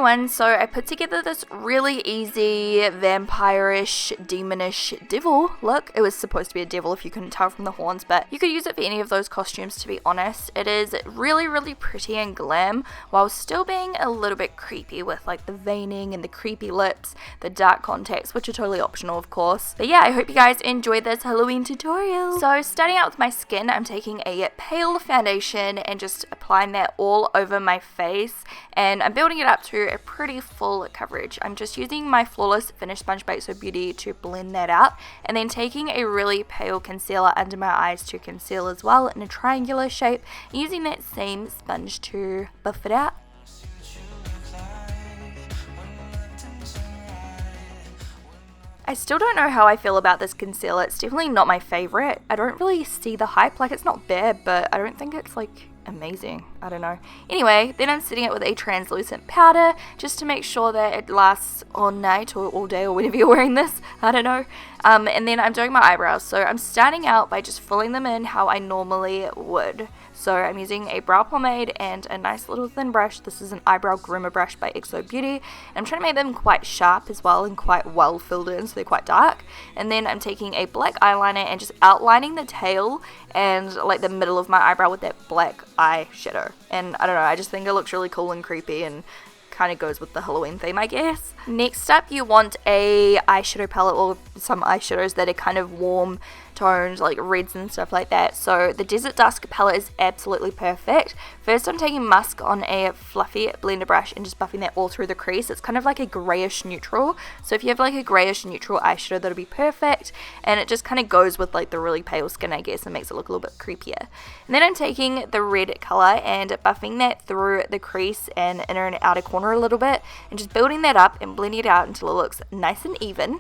everyone, so I put together this really easy vampire-ish, demonish devil look. It was supposed to be a devil if you couldn't tell from the horns, but you could use it for any of those costumes, to be honest. It is really, really pretty and glam while still being a little bit creepy with like the veining and the creepy lips, the dark contacts, which are totally optional of course. But yeah, I hope you guys enjoyed this Halloween tutorial. So starting out with my skin, I'm taking a pale foundation and just applying that all over my face, and I'm building it up to a pretty full coverage. I'm just using my Flawless Finish Sponge by XOBEAUTY to blend that out, and then taking a really pale concealer under my eyes to conceal as well in a triangular shape, using that same sponge to buff it out. I still don't know how I feel about this concealer. It's definitely not my favorite. I don't really see the hype. Like, it's not bad, but I don't think it's like amazing. I don't know. Anyway, then I'm setting it with a translucent powder just to make sure that it lasts all night or all day or whenever you're wearing this. I don't know. And then I'm doing my eyebrows. So I'm starting out by just filling them in how I normally would. So I'm using a brow pomade and a nice little thin brush. This is an eyebrow groomer brush by XOBEAUTY. And I'm trying to make them quite sharp as well and quite well filled in, so they're quite dark. And then I'm taking a black eyeliner and just outlining the tail and like the middle of my eyebrow with that black eyeshadow. And I don't know, I just think it looks really cool and creepy and kind of goes with the Halloween theme, I guess. Next up, you want a eyeshadow palette or some eyeshadows that are kind of warm tones, like reds and stuff like that. So the Desert Dusk palette is absolutely perfect. First, I'm taking musk on a fluffy blender brush and just buffing that all through the crease. It's kind of like a grayish neutral, so if you have like a grayish neutral eyeshadow, that'll be perfect, and it just kind of goes with like the really pale skin, I guess, and makes it look a little bit creepier. And then I'm taking the red color and buffing that through the crease and inner and outer corner a little bit, and just building that up and blending it out until it looks nice and even.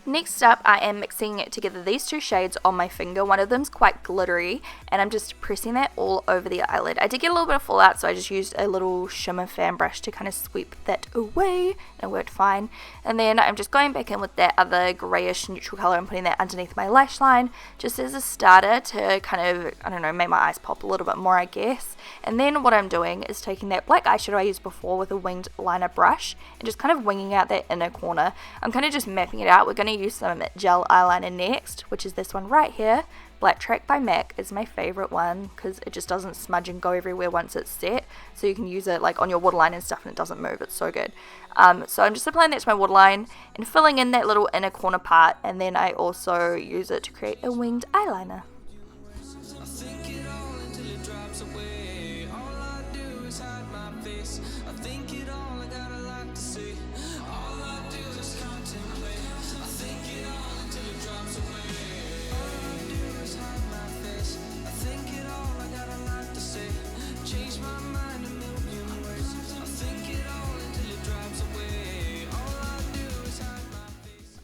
Next up, I am mixing together these two shades on my finger. One of them's quite glittery, and I'm just pressing that all over the eyelid. I did get a little bit of fallout, so I just used a little shimmer fan brush to kind of sweep that away, and it worked fine. And then I'm just going back in with that other grayish neutral color and putting that underneath my lash line, just as a starter to kind of, I don't know, make my eyes pop a little bit more, I guess. And then what I'm doing is taking that black eyeshadow I used before with a winged liner brush and just kind of winging out that inner corner. I'm kind of just mapping it out. We're going to use some gel eyeliner next, which is this one right here. Black Track by MAC is my favorite one because it just doesn't smudge and go everywhere once it's set, so you can use it like on your waterline and stuff and it doesn't move. It's so good. So I'm just applying that to my waterline and filling in that little inner corner part, and then I also use it to create a winged eyeliner.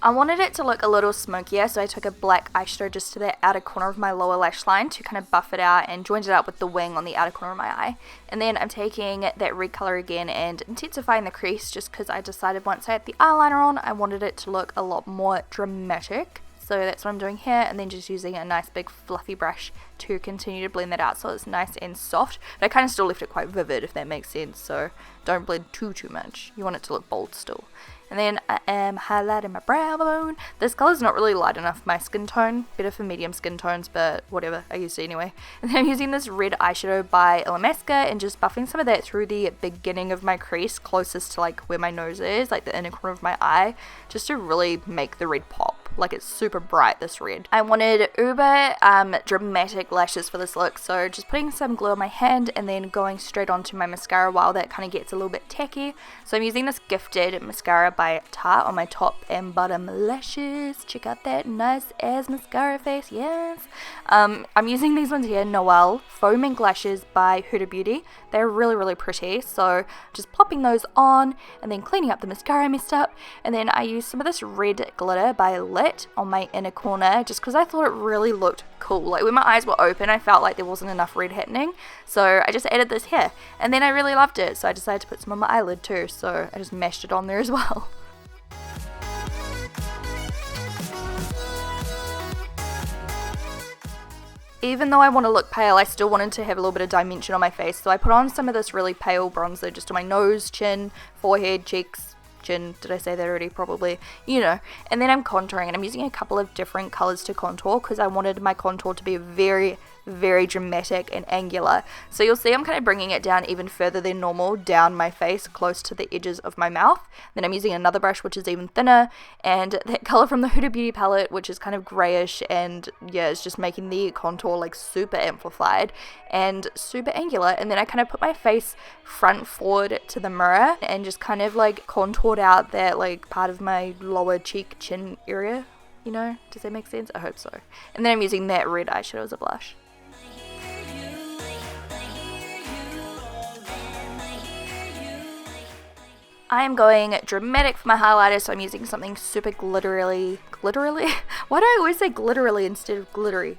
I wanted it to look a little smokier, so I took a black eyeshadow just to the outer corner of my lower lash line to kind of buff it out and joined it up with the wing on the outer corner of my eye. And then I'm taking that red color again and intensifying the crease, just because I decided once I had the eyeliner on, I wanted it to look a lot more dramatic. So that's what I'm doing here, and then just using a nice big fluffy brush to continue to blend that out so it's nice and soft. But I kind of still left it quite vivid, if that makes sense, so don't blend too much. You want it to look bold still. And then I am highlighting my brow bone. This color is not really light enough for my skin tone. Better for medium skin tones, but whatever. I use it anyway. And then I'm using this red eyeshadow by Illamasqua and just buffing some of that through the beginning of my crease, closest to like where my nose is, like the inner corner of my eye, just to really make the red pop. Like, it's super bright, this red. I wanted uber dramatic lashes for this look, so just putting some glue on my hand and then going straight onto my mascara while that kind of gets a little bit tacky. So I'm using this Gifted mascara by Tarte on my top and bottom lashes. Check out that nice ass mascara face, yes. I'm using these ones here, Noelle Foam Ink Lashes by Huda Beauty. They're really, really pretty, so just plopping those on and then cleaning up the mascara I messed up. And then I used some of this red glitter by Lit on my inner corner just because I thought it really looked cool. Like, when my eyes were open, I felt like there wasn't enough red happening, so I just added this here, and then I really loved it, so I decided to put some on my eyelid too, so I just mashed it on there as well. even though I want to look pale, I still wanted to have a little bit of dimension on my face, so I put on some of this really pale bronzer just on my nose, chin, forehead, cheeks, chin, did I say that already? Probably, you know. And then I'm contouring, and I'm using a couple of different colors to contour because I wanted my contour to be very dramatic and angular. So you'll see I'm kind of bringing it down even further than normal down my face, close to the edges of my mouth. Then I'm using another brush which is even thinner, and that color from the Huda Beauty palette, which is kind of grayish, and yeah, it's just making the contour like super amplified and super angular. And then I kind of put my face front forward to the mirror and just kind of like contoured out that like part of my lower cheek chin area, you know. Does that make sense? I hope so. And then I'm using that red eyeshadow as a blush. I am going dramatic for my highlighter, so I'm using something super glitterily. Why do I always say glitterily instead of glittery?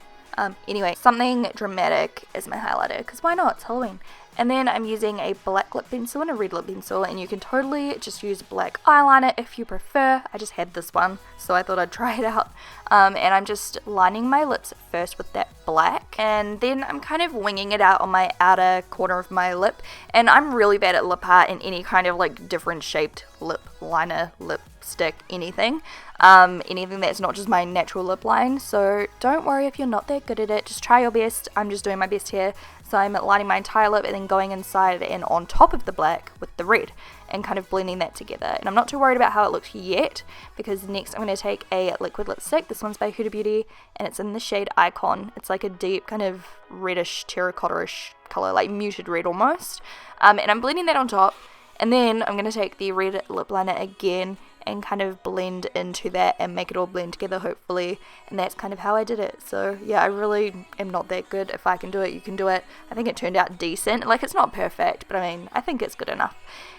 Anyway, something dramatic is my highlighter, because why not? It's Halloween. And then I'm using a black lip pencil and a red lip pencil, and you can totally just use black eyeliner if you prefer. I just had this one, so I thought I'd try it out. And I'm just lining my lips first with that black, and then I'm kind of winging it out on my outer corner of my lip. And I'm really bad at lip art and any kind of like different shaped lip liner, lipstick, anything. Anything that's not just my natural lip line. So don't worry if you're not that good at it, just try your best. I'm just doing my best here. So I'm lining my entire lip and then going inside and on top of the black with the red and kind of blending that together. And I'm not too worried about how it looks yet, because next I'm going to take a liquid lipstick. This one's by Huda Beauty and it's in the shade Icon. It's like a deep kind of reddish terracotta-ish color, like muted red almost. And I'm blending that on top, and then I'm going to take the red lip liner again and kind of blend into that and make it all blend together, hopefully. And that's kind of how I did it. So yeah, I really am not that good. If I can do it, you can do it. I think it turned out decent. Like, it's not perfect, but I mean, I think it's good enough.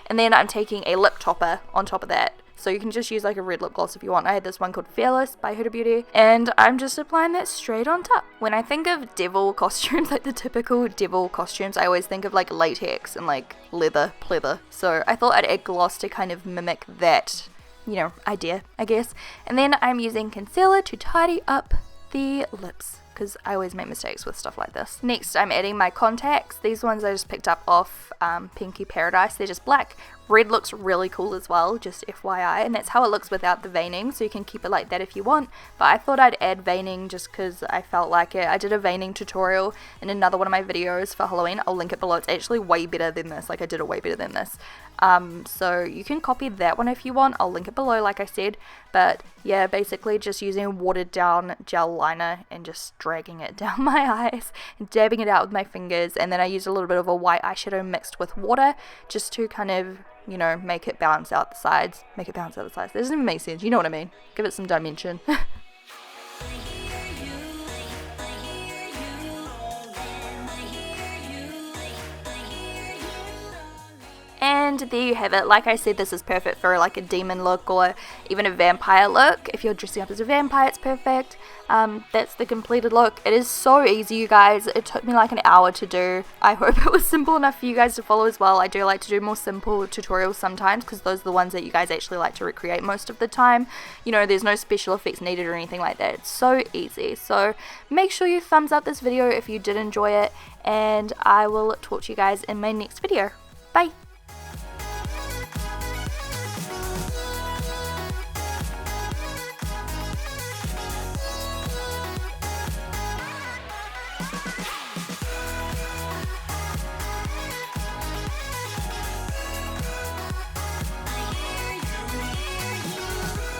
And then I'm taking a lip topper on top of that. So you can just use like a red lip gloss if you want. I had this one called Fearless by Huda Beauty, and I'm just applying that straight on top. When I think of devil costumes, like the typical devil costumes, I always think of like latex and like leather, pleather. So I thought I'd add gloss to kind of mimic that, you know, idea, I guess. And then I'm using concealer to tidy up the lips, because I always make mistakes with stuff like this. Next, I'm adding my contacts. These ones I just picked up off Pinky Paradise. They're just black. Red looks really cool as well, just FYI, and that's how it looks without the veining, so you can keep it like that if you want. But I thought I'd add veining just because I felt like it. I did a veining tutorial in another one of my videos for Halloween. I'll link it below. It's actually way better than this. Like, I did it way better than this. So you can copy that one if you want. I'll link it below, like I said. But yeah, basically just using watered down gel liner and just dragging it down my eyes and dabbing it out with my fingers. And then I used a little bit of a white eyeshadow mixed with water just to kind of, you know, make it bounce out the sides. Make it bounce out the sides. That doesn't even make sense. You know what I mean. Give it some dimension. And there you have it. Like I said, this is perfect for like a demon look or even a vampire look. If you're dressing up as a vampire, it's perfect. That's the completed look. It is so easy, you guys. It took me like an hour to do. I hope it was simple enough for you guys to follow as well. I do like to do more simple tutorials sometimes, because those are the ones that you guys actually like to recreate most of the time. You know, there's no special effects needed or anything like that. It's so easy. So make sure you thumbs up this video if you did enjoy it, and I will talk to you guys in my next video. Bye!